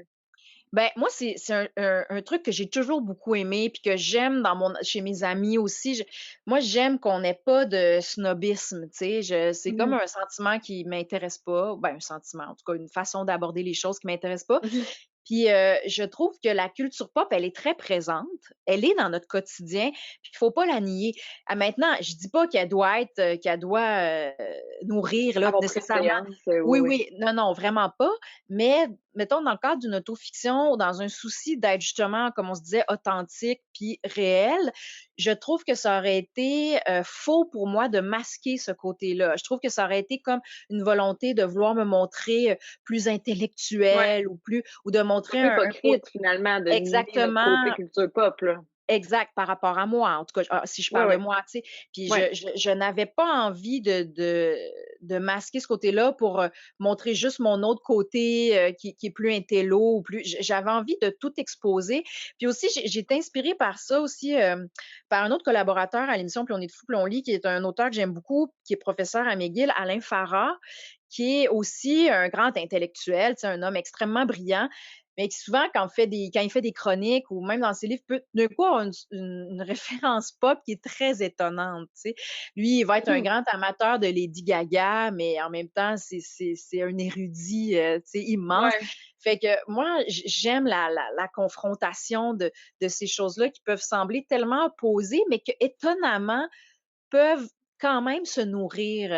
B: Ben, moi, c'est un truc que j'ai toujours beaucoup aimé, puis que j'aime dans mon chez mes amis aussi. Moi, j'aime qu'on ait pas de snobisme, tu sais. C'est comme
A: Mhm.
B: un sentiment qui m'intéresse pas. Ben, un sentiment, en tout cas, une façon d'aborder les choses qui m'intéresse pas.
A: Mhm.
B: Puis, je trouve que la culture pop, elle est très présente. Elle est dans notre quotidien, puis il faut pas la nier. Maintenant, je dis pas qu'elle doit, nourrir, là,
A: Avoir
B: nécessairement
A: préséance, oui,
B: oui,
A: oui.
B: oui, non, non, vraiment pas, mais mettons dans le cadre d'une autofiction ou dans un souci d'être justement, comme on se disait, authentique puis réel, je trouve que ça aurait été, faux pour moi de masquer ce côté-là. Je trouve que ça aurait été comme une volonté de vouloir me montrer, plus
A: Ouais,
B: intellectuelle ou plus ou de montrer
A: un peu
B: un cô
A: hypocrite finalement de nier notre côté
B: exactement.
A: culture pop, là.
B: Exact, par rapport à moi, en tout cas, si je
A: Ouais,
B: parle de
A: ouais,
B: moi, tu sais. Puis
A: ouais.
B: je n'avais pas envie de masquer ce côté-là pour, montrer juste mon autre côté, qui est plus intello ou plus j'avais envie de tout exposer. Puis aussi, j'ai été inspirée par ça aussi, par un autre collaborateur à l'émission Plus on est de fou, plus on lit, qui est un auteur que j'aime beaucoup, qui est professeur à McGill, Alain Farah, qui est aussi un grand intellectuel, tu sais, un homme extrêmement brillant, mais qui souvent, quand il fait des chroniques ou même dans ses livres, peut d'un coup avoir une référence pop qui est très étonnante, tu sais. Lui, il va être un
A: Mhm.
B: grand amateur de Lady Gaga, mais en même temps, c'est un érudit, tu sais, immense.
A: Ouais.
B: Fait que moi, j'aime la confrontation de ces choses-là qui peuvent sembler tellement opposées, mais que étonnamment peuvent quand même se nourrir,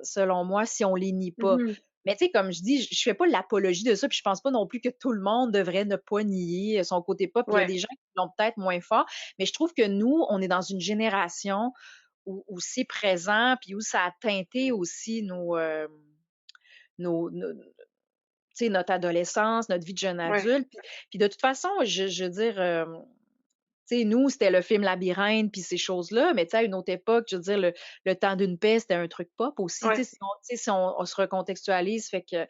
B: selon moi, si on les nie pas.
A: Mhm.
B: Mais tu sais, comme je dis, je fais pas l'apologie de ça, puis je pense pas non plus que tout le monde devrait ne pas nier, son côté pop. Il y a
A: Ouais.
B: des gens qui l'ont peut-être moins fort, mais je trouve que nous, on est dans une génération où c'est présent, puis où ça a teinté aussi nos tu sais, notre adolescence, notre vie de jeune
A: Ouais,
B: adulte. Puis de toute façon, je veux dire, tu sais, nous, c'était le film Labyrinthe puis ces choses-là, mais tu sais, à une autre époque, je veux dire, le temps d'une paix, c'était un truc pop aussi.
A: ouais.
B: Tu sais, si on se recontextualise, fait que,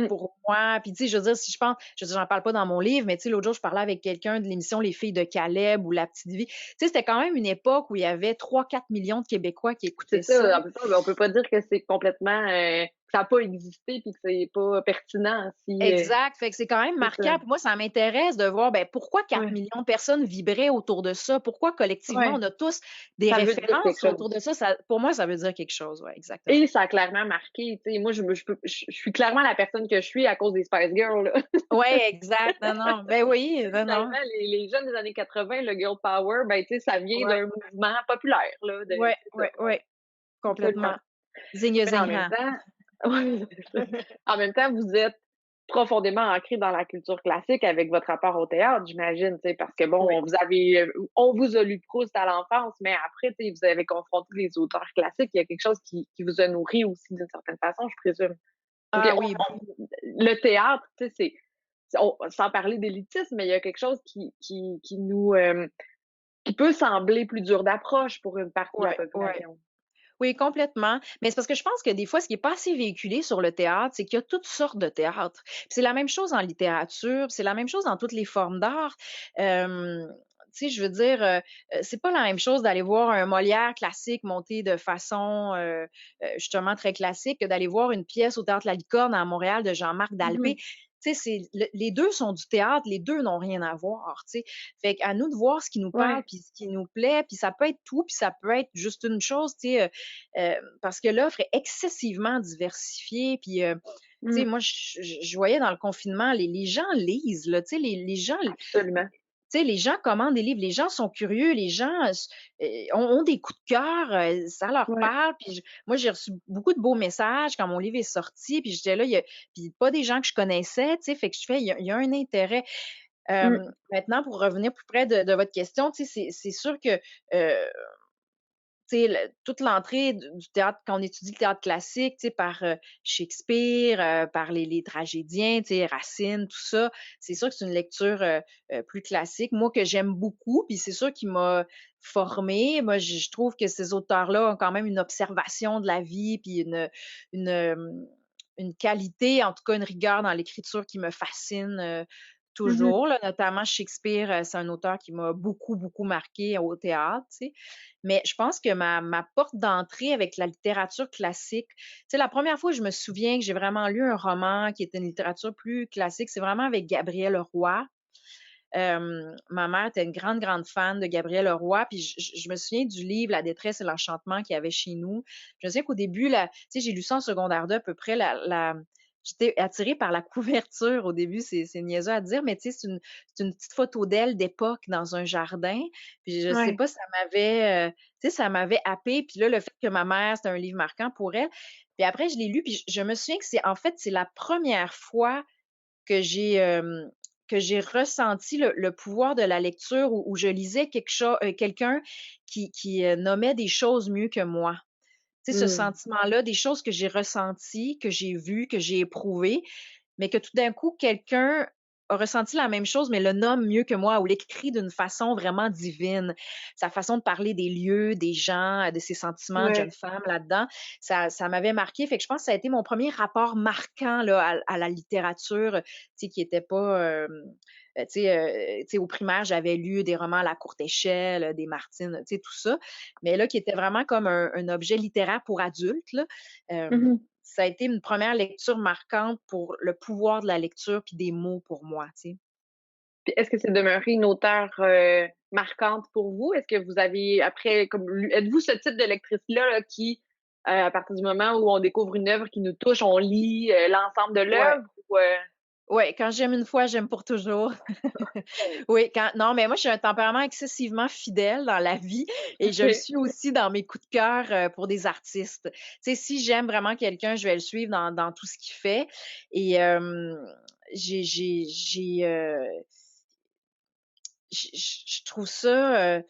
A: Mmh.
B: pour moi, puis tu sais, je veux dire, si je pense je veux dire, j'en parle pas dans mon livre, mais tu sais, l'autre jour, je parlais avec quelqu'un de l'émission Les filles de Caleb ou La petite vie. Tu sais, c'était quand même une époque où il y avait 3-4 millions de Québécois qui
A: C'est
B: écoutaient ça.
A: ça, en même temps, on peut pas dire que c'est complètement, que ça a pas existé puis que c'est pas pertinent si,
B: Exact, fait que c'est quand même
A: c'est ça.
B: marquant. Puis moi, ça m'intéresse de voir, ben, pourquoi quatre
A: Ouais,
B: millions de personnes vibraient autour de ça? Pourquoi collectivement,
A: ouais,
B: on a tous des
A: ça veut dire quelque
B: références autour
A: chose.
B: de ça? Pour moi, ça veut dire quelque chose, ouais, exactement.
A: Et ça a clairement marqué, tu sais, moi je suis clairement la personne que je suis à cause des Spice Girls, là.
B: Ouais, exact. Non, non. Ben oui, non, non.
A: Finalement, les jeunes des années 80, le girl power, ben, tu sais, ça vient
B: Ouais,
A: d'un mouvement populaire, là, de
B: ouais,
A: c'est ça,
B: ouais,
A: ouais,
B: ouais,
A: absolument.
B: complètement. Zigne,
A: Mais en
B: zing,
A: même
B: ha.
A: temps ouais, c'est ça. En même temps, vous êtes profondément ancré dans la culture classique avec votre rapport au théâtre, j'imagine, tu sais, parce que
B: Oui.
A: bon, on vous a lu Proust à l'enfance, mais après, tu sais, vous avez confronté les auteurs classiques. Il y a quelque chose qui vous a nourri aussi d'une certaine façon, je présume. Parce que
B: Ah oui,
A: le théâtre, tu sais, sans parler d'élitisme, mais il y a quelque chose qui nous, qui peut sembler plus dur d'approche pour une partie de la
B: ouais, ouais.
A: population.
B: Oui, complètement. Mais c'est parce que je pense que des fois, ce qui est pas assez véhiculé sur le théâtre, c'est qu'il y a toutes sortes de théâtre. Puis c'est la même chose en littérature, puis c'est la même chose dans toutes les formes d'art. Tu sais, je veux dire, c'est pas la même chose d'aller voir un Molière classique monté de façon, justement très classique que d'aller voir une pièce au Théâtre La Licorne à Montréal de Jean-Marc Dalpé.
A: Mmh.
B: Tu sais, les 2 sont du théâtre, les 2 n'ont rien à voir, tu sais. Fait qu'à nous de voir ce qui nous parle,
A: Ouais.
B: puis ce qui nous plaît, puis ça peut être tout, puis ça peut être juste une chose, tu sais, parce que l'offre est excessivement diversifiée. Puis, tu sais,
A: Mmh.
B: moi, je voyais dans le confinement, les gens lisent, là, tu sais, les gens,
A: Absolument.
B: tu sais, les gens commandent des livres, les gens sont curieux, les gens ont des coups de cœur, ça leur
A: Ouais.
B: parle. Puis moi, j'ai reçu beaucoup de beaux messages quand mon livre est sorti. Puis j'étais là, puis pas des gens que je connaissais, tu sais, fait que je fais, il y a un intérêt.
A: Mmh.
B: Maintenant, pour revenir plus près de votre question, tu sais, c'est sûr que tu sais, toute l'entrée du théâtre, quand on étudie le théâtre classique, tu sais, par Shakespeare, par les tragédiens, tu sais, Racine, tout ça, c'est sûr que c'est une lecture plus classique. Moi, que j'aime beaucoup, puis c'est sûr qu'il m'a formée. Moi, je trouve que ces auteurs-là ont quand même une observation de la vie, puis une, euh, une qualité, en tout cas une rigueur dans l'écriture qui me fascine
A: Mmh.
B: toujours. Là, notamment Shakespeare, c'est un auteur qui m'a beaucoup, beaucoup marqué au théâtre, tu sais. Mais je pense que ma porte d'entrée avec la littérature classique, tu sais, la première fois, je me souviens que j'ai vraiment lu un roman qui était une littérature plus classique, c'est vraiment avec Gabriel Roy. Ma mère était une grande, grande fan de Gabriel Roy, puis je me souviens du livre La détresse et l'enchantement qu'il y avait chez nous. Je me souviens qu'au début, tu sais, j'ai lu ça en secondaire 2 à peu près, j'étais attirée par la couverture au début, c'est niaiseux à dire, mais tu sais, c'est une petite photo d'elle d'époque dans un jardin. Puis je sais
A: Ouais.
B: pas, ça m'avait, tu sais, ça m'avait happée. Puis là, le fait que ma mère, c'était un livre marquant pour elle. Puis après, je l'ai lu, puis je me souviens que c'est la première fois que j'ai ressenti le pouvoir de la lecture où je lisais quelqu'un qui nommait des choses mieux que moi. Tu sais, ce
A: Mmh.
B: sentiment-là, des choses que j'ai ressenties, que j'ai vues, que j'ai éprouvées, mais que tout d'un coup, quelqu'un a ressenti la même chose, mais le nomme mieux que moi ou l'écrit d'une façon vraiment divine. Sa façon de parler des lieux, des gens, de ses sentiments de jeune
A: Ouais.
B: femme là-dedans, ça m'avait marqué. Fait que je pense que ça a été mon premier rapport marquant là, à la littérature, tu sais, qui était pas... tu sais, au primaire, j'avais lu des romans à la courte échelle, des Martine, tu sais, tout ça. Mais là, qui était vraiment comme un objet littéraire pour adultes, là. Euh,
A: Mmh.
B: Ça a été une première lecture marquante pour le pouvoir de la lecture puis des mots pour moi, tu sais.
A: Puis est-ce que c'est demeuré une auteure, marquante pour vous? Est-ce que vous avez après comme lu êtes-vous ce type de lectrice-là, là, qui, à partir du moment où on découvre une œuvre qui nous touche, on lit, l'ensemble de
B: Ouais.
A: l'œuvre ou?
B: Ouais, quand j'aime une fois, j'aime pour toujours. Oui, non, mais moi, j'ai un tempérament excessivement fidèle dans la vie et je le
A: OK.
B: suis aussi dans mes coups de cœur, pour des artistes. Tu sais, si j'aime vraiment quelqu'un, je vais le suivre dans tout ce qu'il fait et j'ai, je trouve ça,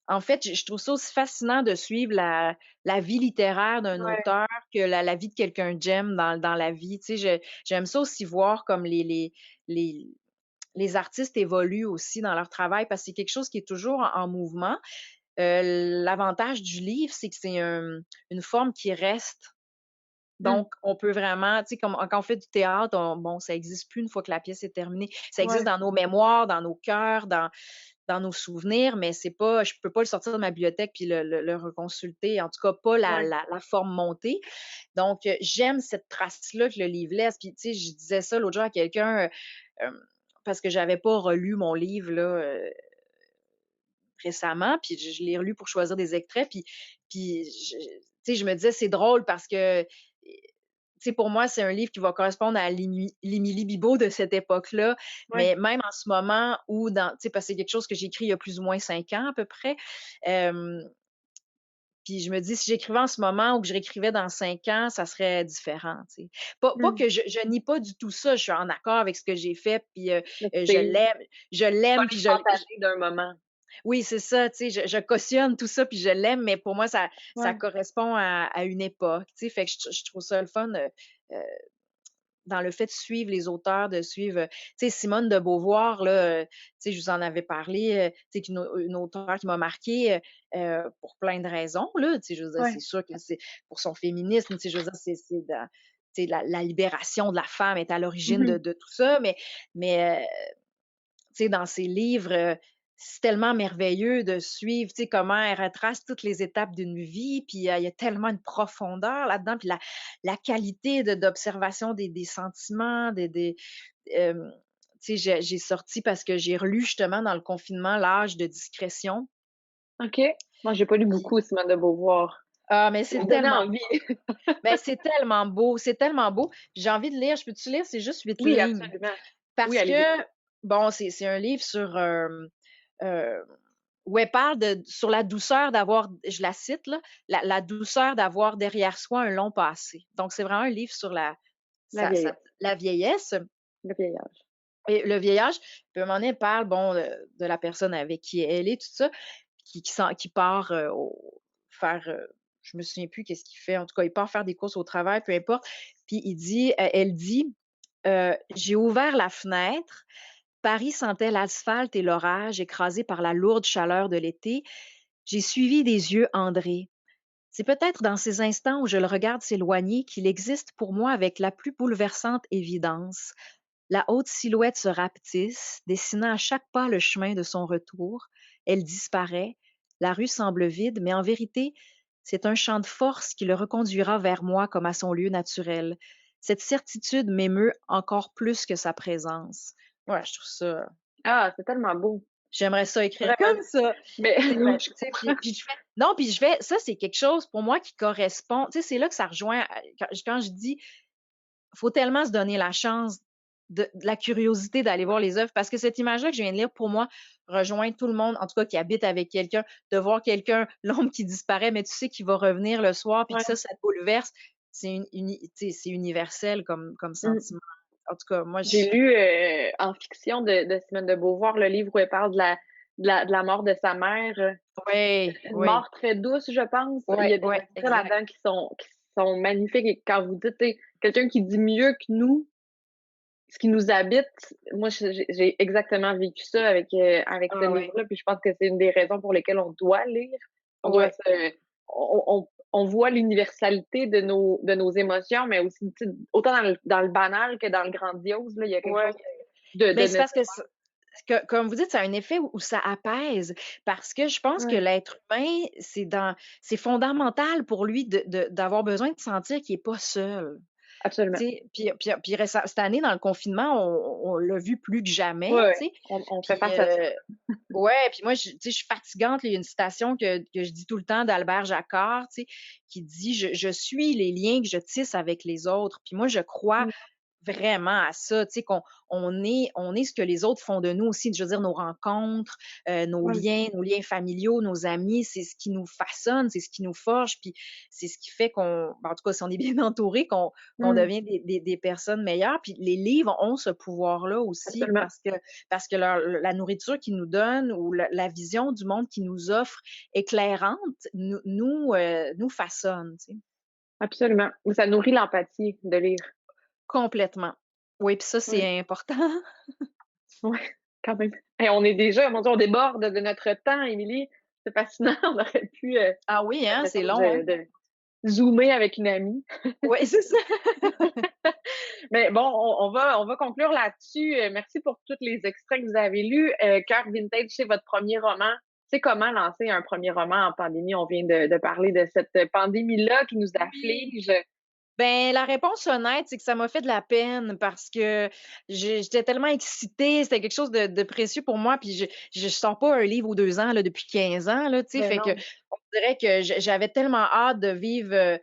B: En fait, je trouve ça aussi fascinant de suivre la vie littéraire d'un
A: Ouais,
B: auteur que la vie de quelqu'un que j'aime dans la vie. Tu sais, j'aime ça aussi voir comme les les artistes évoluent aussi dans leur travail parce que c'est quelque chose qui est toujours en mouvement. L'avantage du livre, c'est que c'est une forme qui reste.
A: mmh,
B: Donc, on peut vraiment, tu sais, comme quand on fait du théâtre, bon, ça existe plus une fois que la pièce est terminée. Ça existe
A: ouais,
B: dans nos mémoires, dans nos cœurs, dans nos souvenirs, mais c'est pas, je peux pas le sortir de ma bibliothèque puis le reconsulter, en tout cas pas
A: ouais,
B: la forme montée. Donc, j'aime cette trace-là que le livre laisse. Puis, tu sais, je disais ça l'autre jour à quelqu'un, parce que j'avais pas relu mon livre, là, récemment, puis je l'ai relu pour choisir des extraits, puis tu sais, je me disais: «C'est drôle parce que, tu sais, pour moi, c'est un livre qui va correspondre à l'Émilie Bibeau de cette époque-là,
A: ouais.
B: mais même en ce moment où tu sais, parce que c'est quelque chose que j'ai écrit il y a plus ou moins 5 ans à peu près, hem, puis je me dis: «Si j'écrivais en ce moment ou que je réécrivais dans 5 ans, ça serait différent», tu sais. Pas
A: Mmh.
B: que je nie pas du tout ça, je suis en accord avec ce que j'ai fait, puis,
A: Mais
B: je
A: c'est
B: l'aime je
A: pas
B: l'aime, puis je
A: l'instantané d'un moment.
B: oui, c'est ça, tu sais, je cautionne tout ça, puis je l'aime, mais pour moi, ça
A: Ouais,
B: correspond à une époque, tu sais, fait que je trouve ça le fun, heu, dans le fait de suivre les auteurs, de suivre, tu sais, Simone de Beauvoir, là, tu sais, je vous en avais parlé, tu sais, une auteure qui m'a marquée, pour plein de raisons, là, tu sais, je veux dire, c'est
A: ouais.
B: sûr que c'est pour son féminisme, tu sais, je veux dire, c'est dans tu sais, la libération de la femme est à l'origine
A: Mmh.
B: de tout ça, mais tu sais, dans ses livres, c'est tellement merveilleux de suivre, tu sais, comment elle retrace toutes les étapes d'une vie, puis, il y a tellement de profondeur là-dedans, puis la qualité d'observation des sentiments, hem, tu sais, j'ai sorti parce que j'ai relu justement dans le confinement L'âge de discrétion,
A: OK. Moi, j'ai pas lu
B: puis
A: beaucoup Simone de Beauvoir.
B: mais
A: Ça
B: c'est
A: me donnait
B: tellement
A: envie.
B: ben, c'est tellement beau, c'est tellement beau. J'ai envie de lire, je peux-tu lire? C'est juste 8
A: Oui,
B: lignes.
A: absolument. Oui,
B: Parce que,
A: allez-y.
B: bon, c'est un livre sur, heu, où elle parle sur la douceur d'avoir, je la cite là, «la douceur d'avoir derrière soi un long passé». Donc c'est vraiment un livre sur
A: La vieillesse,
B: la vieillesse
A: le vieillage.
B: et le vieillage. Puis à un moment donné, elle parle, bon, de la personne avec qui elle est, tout ça, qui part, au faire, je me souviens plus qu'est-ce qu'il fait. En tout cas, il part faire des courses au travail, peu importe. Puis elle dit, «J'ai ouvert la fenêtre. Paris sentait l'asphalte et l'orage écrasés par la lourde chaleur de l'été. J'ai suivi des yeux André. C'est peut-être dans ces instants où je le regarde s'éloigner qu'il existe pour moi avec la plus bouleversante évidence. La haute silhouette se rapetisse, dessinant à chaque pas le chemin de son retour. Elle disparaît. La rue semble vide, mais en vérité, c'est un champ de force qui le reconduira vers moi comme à son lieu naturel. Cette certitude m'émeut encore plus que sa présence. Ouais, je trouve ça.
A: Ah, c'est tellement beau.
B: J'aimerais ça écrire
A: Vraiment.
B: comme ça.
A: Mais
B: Tu sais, ben,
A: je
B: tu sais,
A: comprends.
B: puis je fais non, puis je fais ça, c'est quelque chose pour moi qui correspond, tu sais, c'est là que ça rejoint quand je dis: «Faut tellement se donner la chance de la curiosité d'aller voir les œuvres», parce que cette image-là que je viens de lire, pour moi, rejoint tout le monde, en tout cas qui habite avec quelqu'un, de voir quelqu'un, l'ombre qui disparaît, mais tu sais qu'il va revenir le soir, puis que
A: Ouais.
B: ça te bouleverse. C'est tu sais, c'est universel comme
A: Mmh.
B: sentiment. En tout cas, moi,
A: J'ai
B: je
A: lu, en fiction de Simone de Beauvoir, le livre où elle parle de la mort de sa mère,
B: oui,
A: Une
B: oui,
A: mort très douce, je pense. Il y
B: ouais,
A: a des
B: ouais,
A: extraits
B: exact.
A: là-dedans qui sont magnifiques et quand vous dites, tu sais, quelqu'un qui dit mieux que nous ce qui nous habite, moi j'ai exactement vécu ça avec ce
B: Ah ouais,
A: livre-là, puis je pense que c'est une des raisons pour lesquelles on doit lire. On doit
B: ouais.
A: se on voit l'universalité de nos émotions, mais aussi, tu sais, autant dans le banal que dans le grandiose, là, il y a quelque
B: Ouais.
A: chose de
B: Mais c'est parce que
A: nécessaire.
B: comme vous dites, ça a un effet où ça apaise parce que je pense que
A: Ouais,
B: l'être humain, c'est fondamental pour lui d'avoir besoin de sentir qu'il est pas seul.
A: absolument.
B: Tu sais? Puis cette année, dans le confinement, on l'a vu plus que jamais,
A: Ouais, ouais,
B: tu sais?
A: on fait
B: Puis,
A: face à ça.
B: ouais, puis moi, tu sais, je suis fatigante, là, il y a une citation que je dis tout le temps d'Albert Jacquard, tu sais, qui dit: «Je suis les liens que je tisse avec les autres». Puis moi, je crois
A: Mmh.
B: vraiment à ça, tu sais, qu'on est ce que les autres font de nous aussi. Je veux dire, nos rencontres,
A: Ouais.
B: nos liens familiaux, nos amis, c'est ce qui nous façonne, c'est ce qui nous forge, puis c'est ce qui fait en tout cas, si on est bien entouré, qu'on
A: Mmh,
B: devient des personnes meilleures. Puis les livres ont ce pouvoir-là aussi
A: absolument.
B: parce que la nourriture qu'ils nous donnent ou la vision du monde qu'ils nous offrent éclairante nous façonne, tu sais.
A: Absolument. Ça nourrit l'empathie de lire.
B: Complètement. Oui, puis ça,
A: Ouais,
B: c'est important.
A: ouais, quand même. Et on est déjà, mon Dieu, on déborde de notre temps, Émilie. C'est fascinant. On aurait pu,
B: Ah oui,
A: j'ai
B: hein,
A: l'impression
B: c'est long, hein?
A: de zoomer avec une amie.
B: Oui, c'est ça.
A: Mais bon, on va conclure là-dessus. Merci pour tous les extraits que vous avez lus. Cœur Vintage, c'est votre premier roman. C'est comment lancer un premier roman en pandémie? On vient de parler de cette pandémie-là qui nous
B: Oui.
A: afflige.
B: Ben, la réponse honnête, c'est que ça m'a fait de la peine parce que j'étais tellement excitée, c'était quelque chose de précieux pour moi, puis je sors pas un livre aux 2 ans, là, depuis 15 ans, là, tu sais,
A: Ben
B: fait que
A: non.
B: on dirait que j'avais tellement hâte de vivre,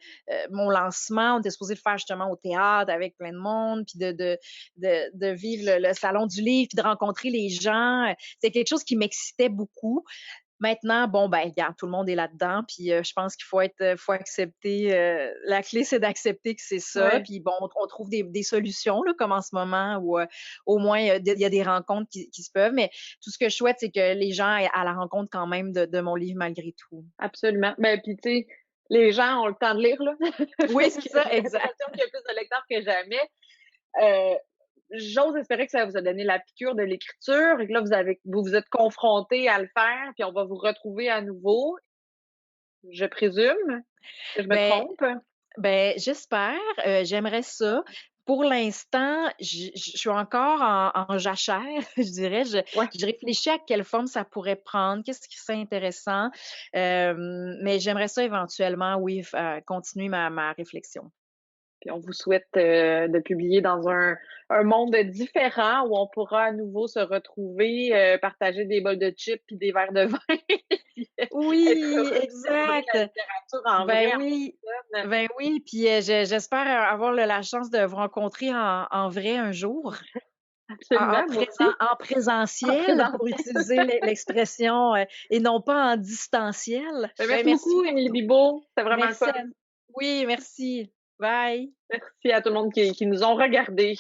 B: mon lancement. On était supposé le faire justement au théâtre avec plein de monde, puis de vivre le salon du livre, puis de rencontrer les gens, c'est quelque chose qui m'excitait beaucoup. Maintenant, bon, ben, regarde, tout le monde est là-dedans, puis je pense qu'il faut accepter, la clé, c'est d'accepter que c'est ça,
A: Ouais.
B: puis bon, on trouve des solutions, là, comme en ce moment où, au moins, il y a des rencontres qui se peuvent, mais tout ce que je souhaite, c'est que les gens aient à la rencontre quand même de mon livre malgré tout.
A: Absolument. Ben, puis tu sais, les gens ont le temps de lire, là.
B: Oui,
A: Fait
B: c'est
A: que
B: ça,
A: j'ai
B: exact.
A: l'impression qu'il y a plus de lecteurs que jamais. Heu, J'ose espérer que ça vous a donné la piqûre de l'écriture et que là, vous vous êtes confrontés à le faire, puis on va vous retrouver à nouveau, je présume. Est-ce que je me
B: Ben
A: trompe?
B: j'espère, j'aimerais ça. Pour l'instant, je suis encore en jachère, je dirais.
A: Ouais.
B: Je réfléchis à quelle forme ça pourrait prendre, qu'est-ce qui serait intéressant, mais j'aimerais ça éventuellement, oui, continuer ma réflexion.
A: Puis on vous souhaite, de publier dans un monde différent où on pourra à nouveau se retrouver, partager des bols de chips puis des verres de vin, puis être
B: Oui,
A: heureux de célébrer
B: exact.
A: la littérature en
B: Ben
A: vrai, en
B: oui,
A: personne.
B: ben oui, puis, j'espère avoir la chance de vous rencontrer en vrai un jour.
A: Absolument, moi aussi,
B: En
A: en
B: présentiel pour
A: présentiel.
B: utiliser l'expression, et non pas en distanciel.
A: Ben,
B: Ben,
A: merci
B: merci
A: beaucoup,
B: pour
A: Émilie
B: tout.
A: Bibeau, c'était vraiment le
B: Merci
A: fun.
B: à oui, merci. Bye.
A: Merci à tout le monde qui nous ont regardés.